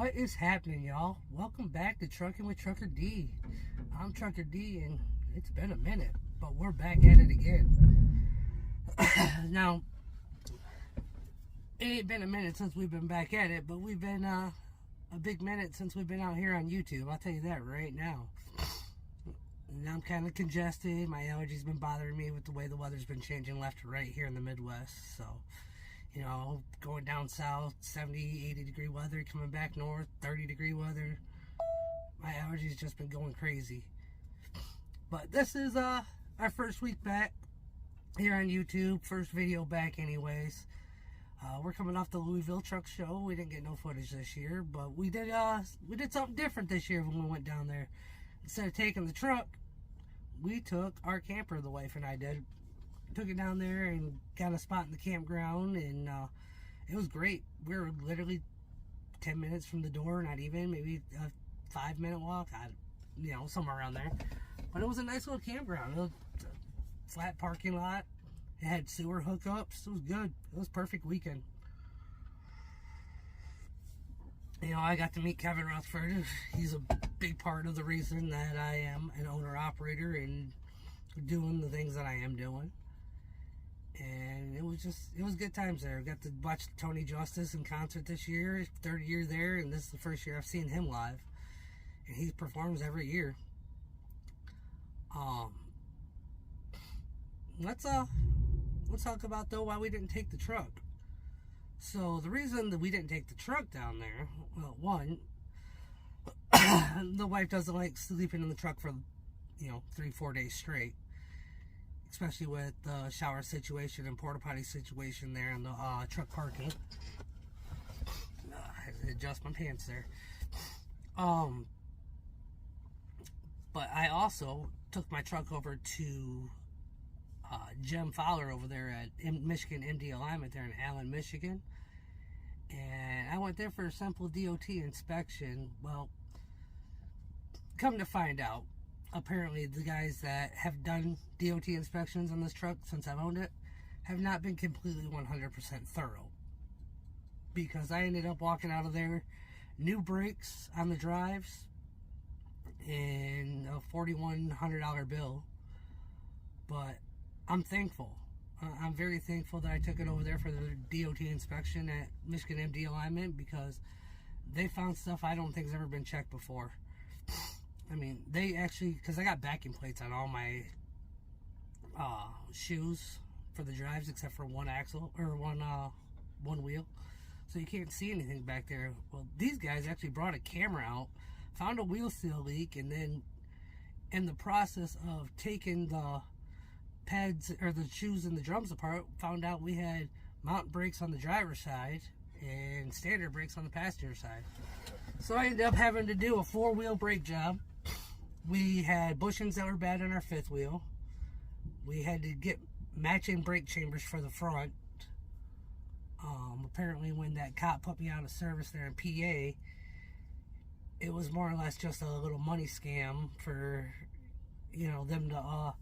What is happening, y'all? Welcome back to Trucking with Trucker D. I'm Trucker D, and it's been a minute, but we're back at it again. Now, it ain't been a minute since we've been back at it, but we've been a big minute since we've been out here on YouTube. I'll tell you that right now. And I'm kind of congested. My allergies been bothering me with the way the weather's been changing left to right here in the Midwest. So, you know, going down south, 70, 80 degree weather, coming back north, 30 degree weather. My allergies just been going crazy. But this is our first week back here on YouTube. First video back anyways. We're coming off the Louisville Truck Show. We didn't get no footage this year, but we did something different this year when we went down there. Instead of taking the truck, we took our camper, the wife and I did. Took it down there and got a spot in the campground, and it was great. We were literally 10 minutes from the door, not even, maybe a 5-minute walk, somewhere around there. But it was a nice little campground. It was a flat parking lot. It had sewer hookups. It was good. It was a perfect weekend. You know, I got to meet Kevin Rutherford. He's a big part of the reason that I am an owner-operator and doing the things that I am doing. And it was good times there. I got to watch Tony Justice in concert this year, third year there, and this is the first year I've seen him live. And he performs every year. Let's talk about though why we didn't take the truck. So the reason that we didn't take the truck down there, well, one, the wife doesn't like sleeping in the truck for 3-4 days straight. Especially with the shower situation and porta potty situation there in the truck parking. I adjust my pants there. But I also took my truck over to Jim Fowler over there at Michigan MD Alignment there in Allen, Michigan. And I went there for a simple DOT inspection. Well, come to find out, apparently the guys that have done DOT inspections on this truck since I've owned it have not been completely 100% thorough. Because I ended up walking out of there, new brakes on the drives, and a $4,100 bill. But I'm thankful. I'm very thankful that I took it over there for the DOT inspection at Michigan MD Alignment, because they found stuff I don't think has ever been checked before. I mean, they actually, because I got backing plates on all my shoes for the drives except for one axle, or one wheel. So you can't see anything back there. Well, these guys actually brought a camera out, found a wheel seal leak, and then in the process of taking the pads, or the shoes and the drums apart, found out we had mountain brakes on the driver's side and standard brakes on the passenger side. So I ended up having to do a 4-wheel brake job. We had bushings that were bad on our 5th wheel. We had to get matching brake chambers for the front. Apparently when that cop put me out of service there in PA, it was more or less just a little money scam for, them to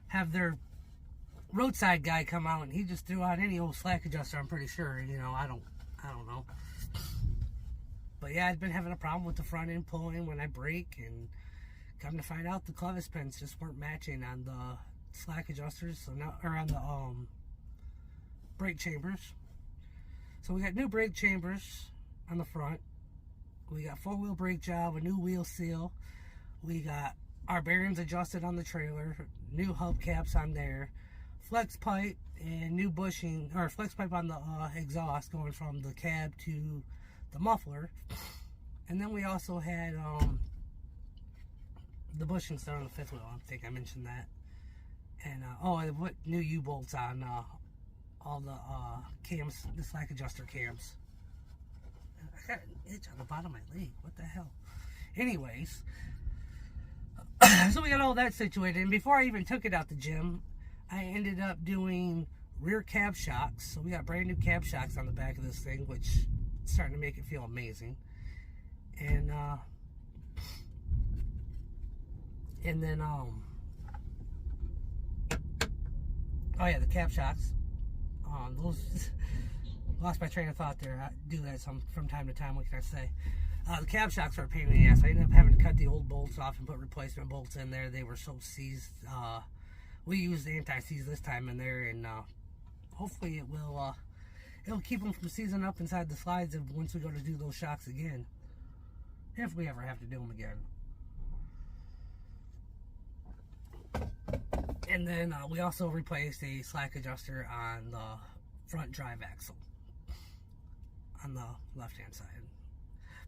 have their roadside guy come out, and he just threw out any old slack adjuster, I'm pretty sure. I don't know. But yeah, I've been having a problem with the front end pulling when I brake, and come to find out the clevis pins just weren't matching on the slack adjusters, so now, or on the brake chambers. So we got new brake chambers on the front. We got 4-wheel brake job, a new wheel seal. We got our bearings adjusted on the trailer, new hubcaps on there, flex pipe, and new bushing, or flex pipe on the exhaust going from the cab to the muffler. And then we also had the bushings done on the 5th wheel. I think I mentioned that. And I put new U-bolts on all the cams, the slack adjuster cams. I got an itch on the bottom of my leg. What the hell? Anyways, so we got all that situated. And before I even took it out the gym, I ended up doing rear cab shocks. So we got brand new cab shocks on the back of this thing, which is starting to make it feel amazing. And then oh yeah, the cab shocks. Those lost my train of thought there. I do that from time to time. What can I say? The cab shocks were a pain in the ass. I ended up having to cut the old bolts off and put replacement bolts in there. They were so seized. We used anti-seize this time in there, and hopefully it'll keep them from seizing up inside the slides once we go to do those shocks again, if we ever have to do them again. And then we also replaced a slack adjuster on the front drive axle on the left-hand side.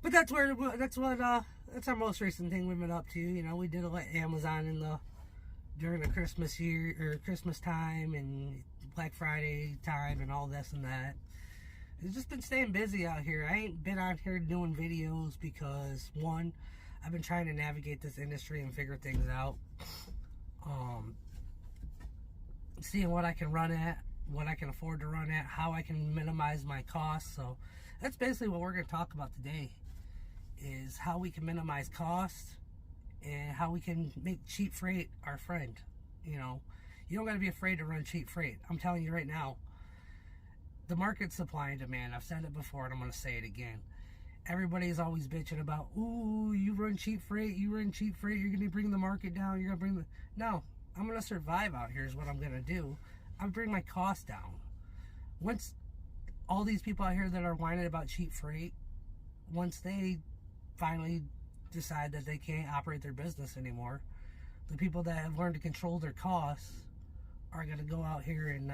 But that's our most recent thing we've been up to. You know, we did Amazon during the Christmas time and Black Friday time and all this and that. It's just been staying busy out here. I ain't been out here doing videos because, one, I've been trying to navigate this industry and figure things out. Seeing what I can run at, what I can afford to run at, how I can minimize my costs. So that's basically what we're going to talk about today, is how we can minimize costs and how we can make cheap freight our friend. You know, you don't got to be afraid to run cheap freight. I'm telling you right now, the market's supply and demand. I've said it before and I'm going to say it again. Everybody's always bitching about, ooh, you run cheap freight, you're going to bring the market down, you're going to bring the... No, I'm going to survive out here is what I'm going to do. I'm bring my costs down. Once all these people out here that are whining about cheap freight, once they finally decide that they can't operate their business anymore, the people that have learned to control their costs are going to go out here and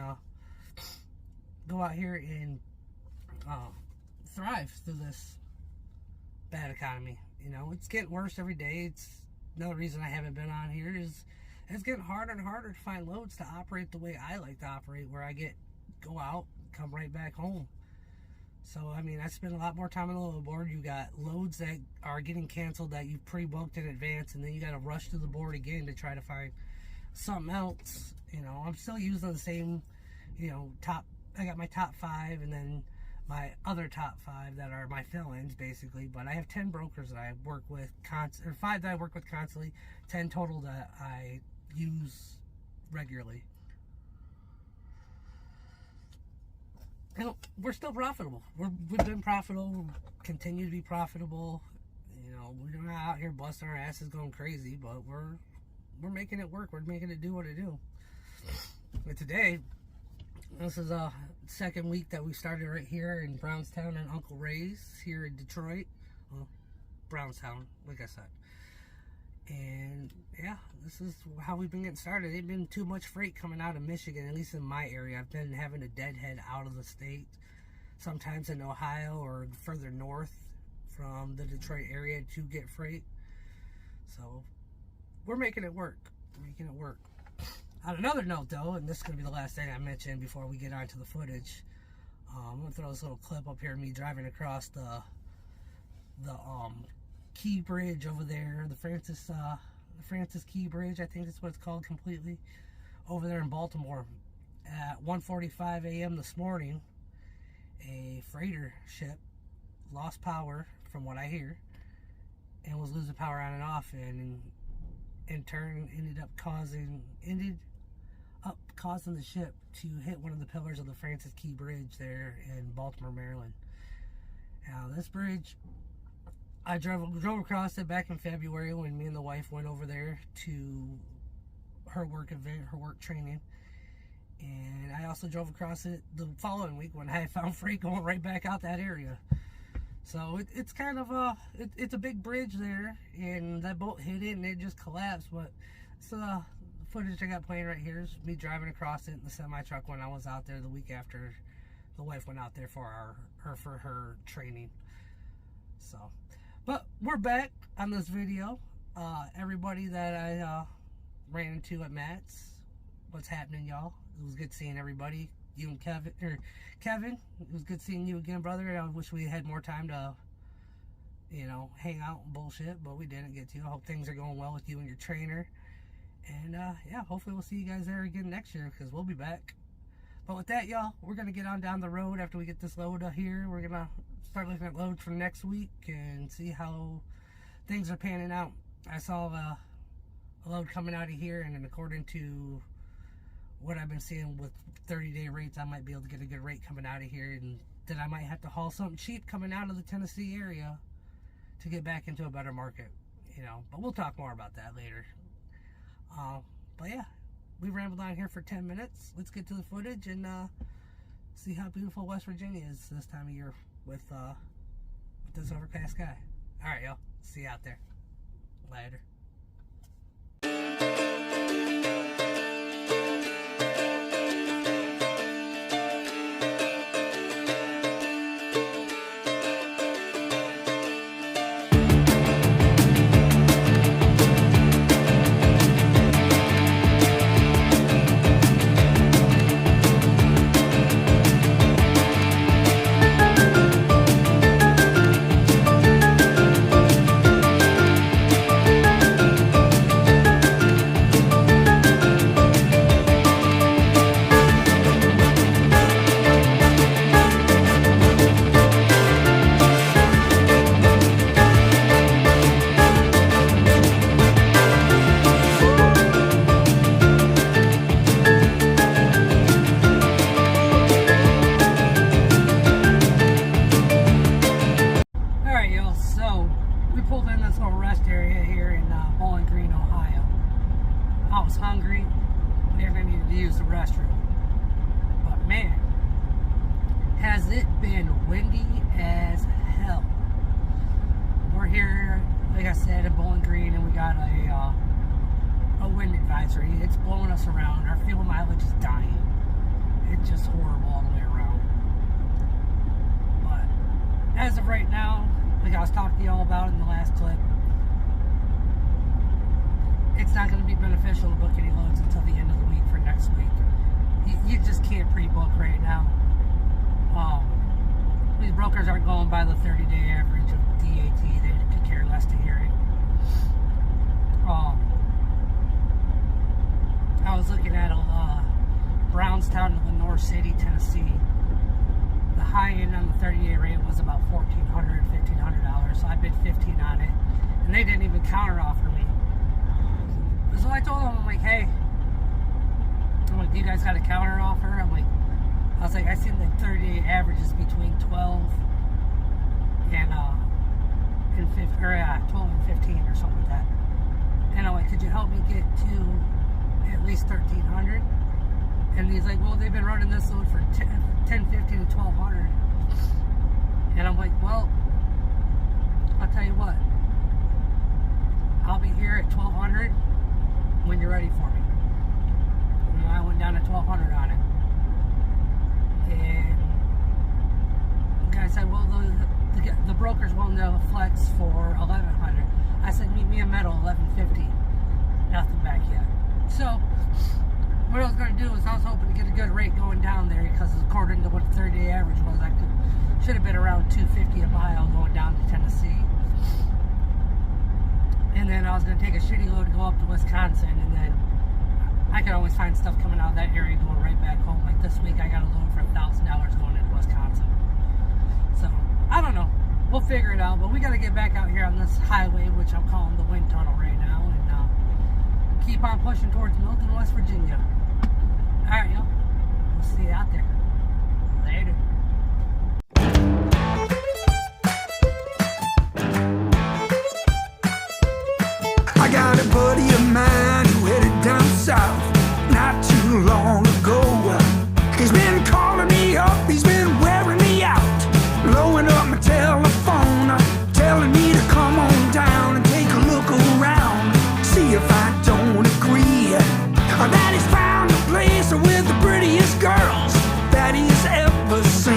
thrive through this bad economy. You know, it's getting worse every day. It's another reason I haven't been on here is it's getting harder and harder to find loads to operate the way I like to operate, where I go out, come right back home. So, I mean, I spend a lot more time on the load board. You got loads that are getting canceled that you pre-booked in advance, and then you got to rush to the board again to try to find something else. You know, I'm still using the same, you know, I got my top 5 and then my other top 5 that are my fill-ins, basically. But I have 10 brokers that I work with, or 5 that I work with constantly, 10 total that I use regularly. And we're still profitable. We've been profitable. We'll continue to be profitable. You know, we're not out here busting our asses going crazy, but we're making it work. We're making it do what it do. But today, this is a second week that we started right here in Brownstown and Uncle Ray's here in Detroit. Well, Brownstown, like I said. And yeah, this is how we've been getting started. There ain't been too much freight coming out of Michigan, at least in my area. I've been having to deadhead out of the state, sometimes in Ohio or further north from the Detroit area to get freight. So we're making it work. On another note, though, and this is going to be the last thing I mention before we get on to the footage, I'm going to throw this little clip up here of me driving across the Key Bridge over there, the Francis Key Bridge, I think that's what it's called completely, over there in Baltimore. At 1:45 a.m. this morning, a freighter ship lost power, from what I hear, and was losing power on and off, and in turn ended up causing the ship to hit one of the pillars of the Francis Key Bridge there in Baltimore, Maryland. Now, this bridge, I drove across it back in February when me and the wife went over there to her work event, her work training. And I also drove across it the following week when I found freight going right back out that area. So it's kind of it's a big bridge there, and that boat hit it and it just collapsed. But so the footage I got playing right here is me driving across it in the semi-truck when I was out there the week after the wife went out there for her training. So, but we're back on this video. Everybody that I ran into at Matt's, what's happening, y'all? It was good seeing everybody. You and Kevin, it was good seeing you again, brother. I wish we had more time to, you know, hang out and bullshit, but we didn't get to. I hope things are going well with you and your trainer. And yeah, hopefully we'll see you guys there again next year, because we'll be back. But with that, y'all, we're going to get on down the road after we get this load up here. We're going to start looking at loads for next week and see how things are panning out. I saw a load coming out of here, and then according to what I've been seeing with 30-day rates, I might be able to get a good rate coming out of here, and that I might have to haul something cheap coming out of the Tennessee area to get back into a better market, you know. But we'll talk more about that later. But yeah, we rambled on here for 10 minutes. Let's get to the footage and see how beautiful West Virginia is this time of year with this overcast sky. All right, y'all. See you out there. Later. Hungry, and I needed to use the restroom. But man, has it been windy as hell. We're here, like I said, in Bowling Green, and we got a wind advisory. It's blowing us around. Our fuel mileage is dying. It's just horrible all the way around. But as of right now, like I was talking to y'all about in the last clip, it's not going to be beneficial to book any loads until the end of the week for next week. You just can't pre-book right now. These brokers aren't going by the 30-day average of DAT. They could care less to hear it. I was looking at Brownstown to Lenore City, Tennessee. The high end on the 30-day rate was about $1,400, $1,500. So I bid $1,500 on it, and they didn't even counter offer me. So I told them, I'm like, hey, do you guys got a counter offer? I was like, I seen the 30-day averages between 12 and 12 and 15 or something like that. And I'm like, could you help me get to at least 1,300? And he's like, well, they've been running this load for 10, 15, and 1,200. And I'm like, well, I'll tell you what, I'll be here at 1,200 when you're ready for me. And I went down to 1,200 on it. And the guy said, well, the broker's willing to flex for 1,100. I said, meet me in Meadow, 1,150. Nothing back yet. So, what I was going to do is I was hoping to get a good rate going down there, because according to what the 30-day average was, I should have been around $250 a mile going down to Tennessee. And then I was going to take a shitty load to go up to Wisconsin, and then I could always find stuff coming out of that area going right back home. Like this week, I got a load for $1,000 going into Wisconsin. So, I don't know. We'll figure it out, but we got to get back out here on this highway, which I'm calling the wind tunnel right now, and keep on pushing towards Milton, West Virginia. Alright, y'all. We'll see you out there. Later. I got a buddy of mine who headed down south not too long ago. He's been calling me up, he's been wearing me out, blowing up my telephone, telling me to come on down and take a look around, see if I don't agree, that he's found a place with the prettiest girls that he's ever seen.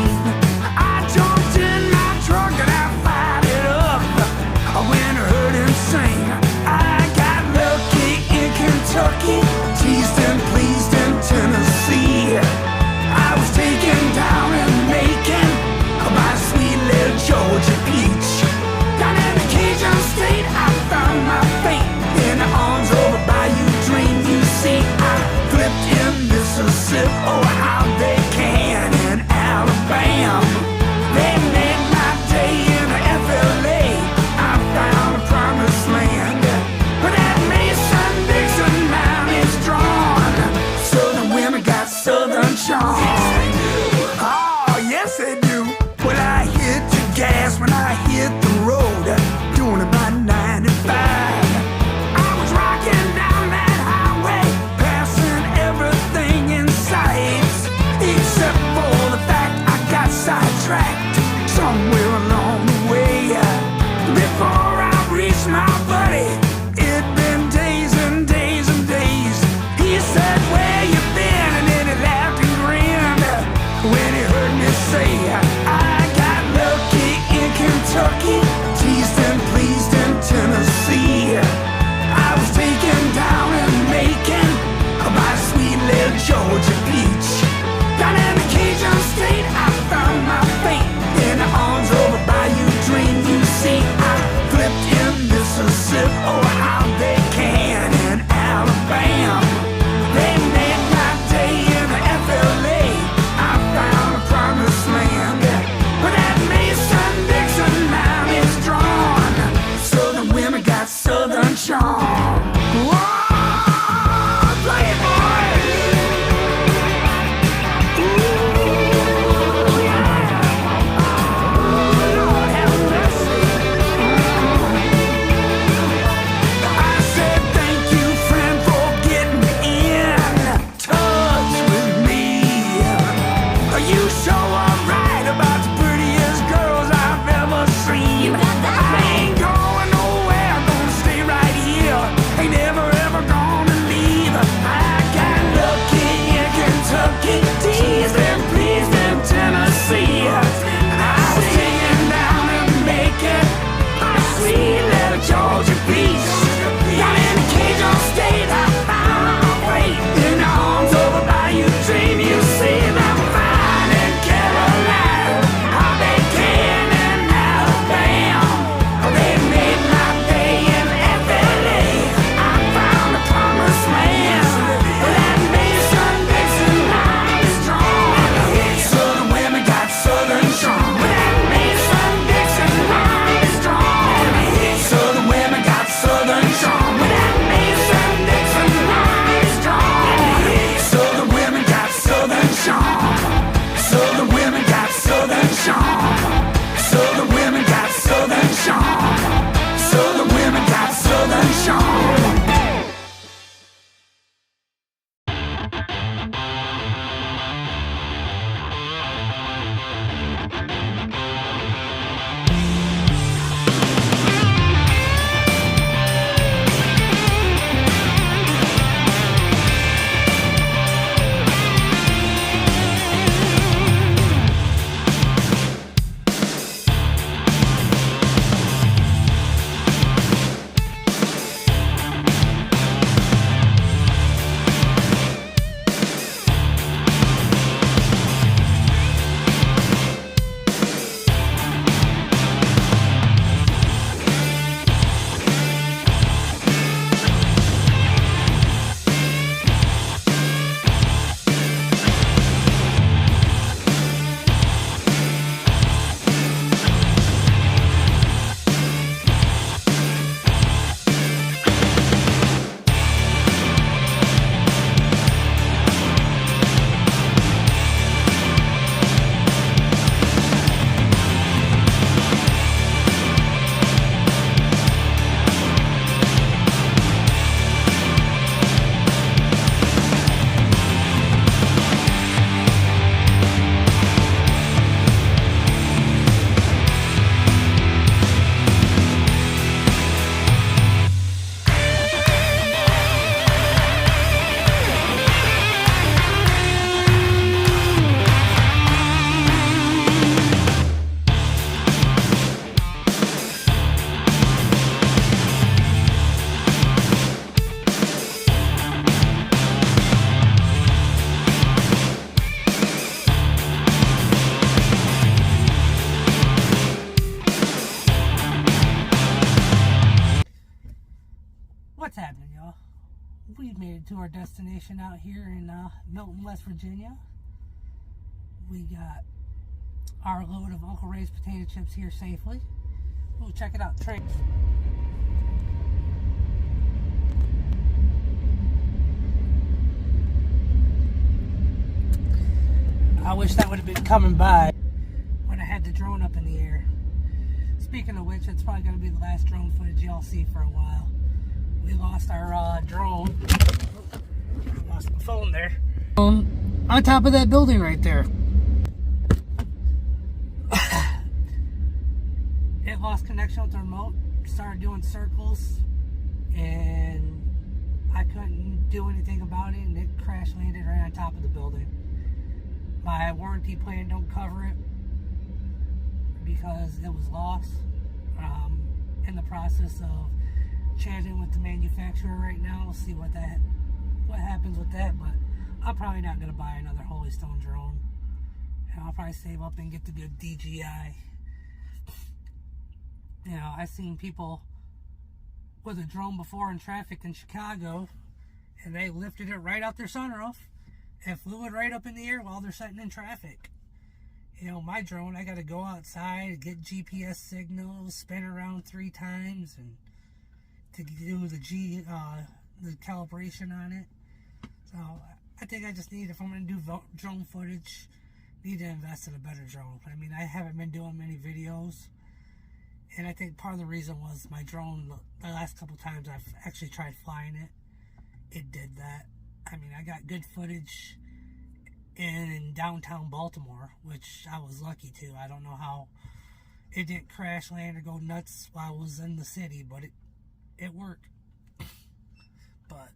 what's happening, y'all? We've made it to our destination out here in Milton, West Virginia. We got our load of Uncle Ray's potato chips here safely. We'll check it out. Train. I wish that would have been coming by when I had the drone up in the air. Speaking of which, it's probably going to be the last drone footage y'all see for a while. We lost our drone. I lost my phone there. On top of that building right there. It lost connection with the remote. Started doing circles. And I couldn't do anything about it. And it crash landed right on top of the building. My warranty plan don't cover it because it was lost. In the process of chatting with the manufacturer right now, we'll see what happens with that. But I'm probably not gonna buy another Holy Stone drone, and I'll probably save up and get the good DJI. You know, I've seen people with a drone before in traffic in Chicago, and they lifted it right out their sunroof and flew it right up in the air while they're sitting in traffic. You know, my drone, I gotta go outside, get GPS signals, spin around 3 times, and to do the calibration on it. So I think I just need, if I'm gonna do drone footage, need to invest in a better drone. I mean, I haven't been doing many videos, and I think part of the reason was my drone, the last couple times I've actually tried flying it, it did that. I mean, I got good footage in downtown Baltimore, which I was lucky to. I don't know how it didn't crash land or go nuts while I was in the city, but it worked. But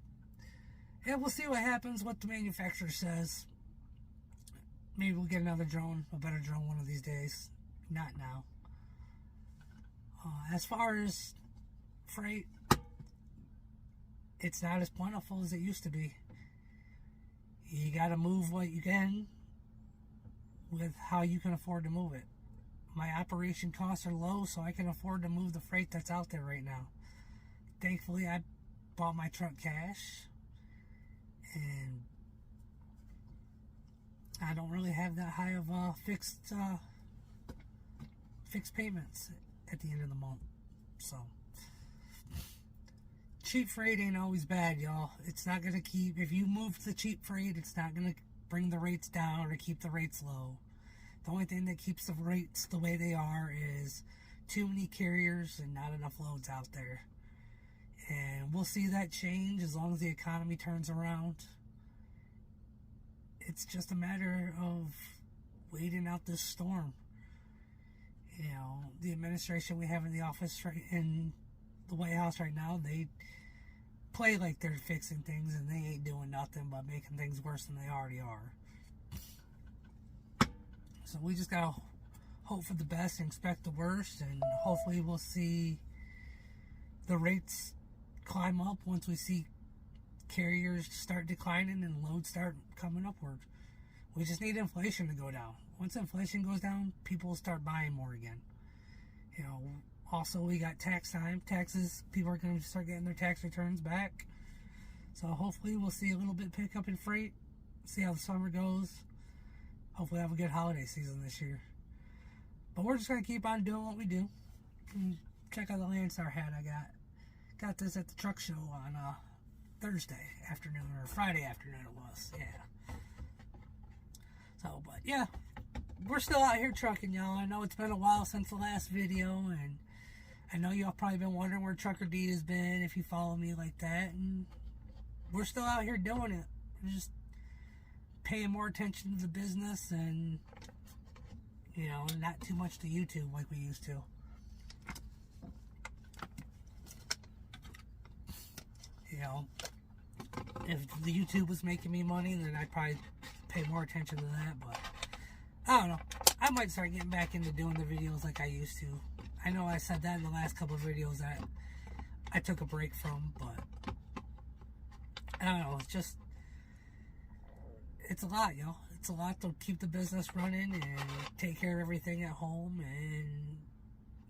yeah, we'll see what happens, what the manufacturer says. Maybe we'll get another drone, a better drone one of these days. Not now. As far as freight, it's not as plentiful as it used to be. You gotta move what you can with how you can afford to move it. My operation costs are low, so I can afford to move the freight that's out there right now. Thankfully, I bought my truck cash, and I don't really have that high of fixed payments at the end of the month. So cheap freight ain't always bad, y'all. It's not gonna keep, if you move the cheap freight, it's not gonna bring the rates down or keep the rates low. The only thing that keeps the rates the way they are is too many carriers and not enough loads out there. And we'll see that change as long as the economy turns around. It's just a matter of waiting out this storm. You know, the administration we have in the office in the White House right now, they play like they're fixing things, and they ain't doing nothing but making things worse than they already are. So we just gotta hope for the best and expect the worst, and hopefully we'll see the rates climb up once we see carriers start declining and loads start coming upward. We just need inflation to go down. Once inflation goes down, people will start buying more again. You know, also we got tax time. Taxes, people are going to start getting their tax returns back. So hopefully we'll see a little bit pick up in freight. See how the summer goes. Hopefully have a good holiday season this year. But we're just going to keep on doing what we do. Check out the Landstar hat I got. Got this at the truck show on Thursday afternoon, or Friday afternoon it was. Yeah. So, but yeah. We're still out here trucking, y'all. I know it's been a while since the last video, and I know y'all probably been wondering where Trucker D has been if you follow me like that. And we're still out here doing it. We're just paying more attention to the business and, you know, not too much to YouTube like we used to. You know, if the YouTube was making me money, then I'd probably pay more attention to that, but I don't know. I might start getting back into doing the videos like I used to. I know I said that in the last couple of videos that I took a break from, but I don't know. It's just, it's a lot, y'all. It's a lot to keep the business running and take care of everything at home and,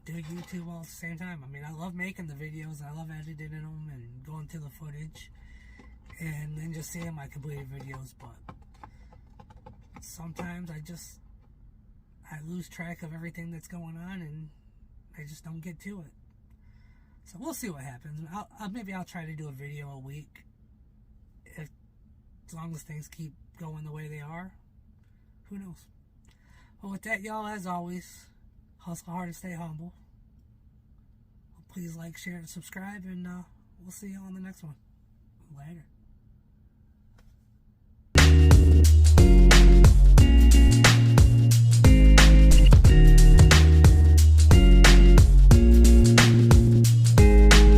do YouTube all at the same time. I mean, I love making the videos, I love editing them and going through the footage and then just seeing my completed videos, but sometimes I lose track of everything that's going on and I just don't get to it. So we'll see what happens. Maybe I'll try to do a video a week, as long as things keep going the way they are. Who knows? Well, with that, y'all, as always, hustle hard and stay humble. Please like, share, and subscribe, and we'll see you on the next one. Later.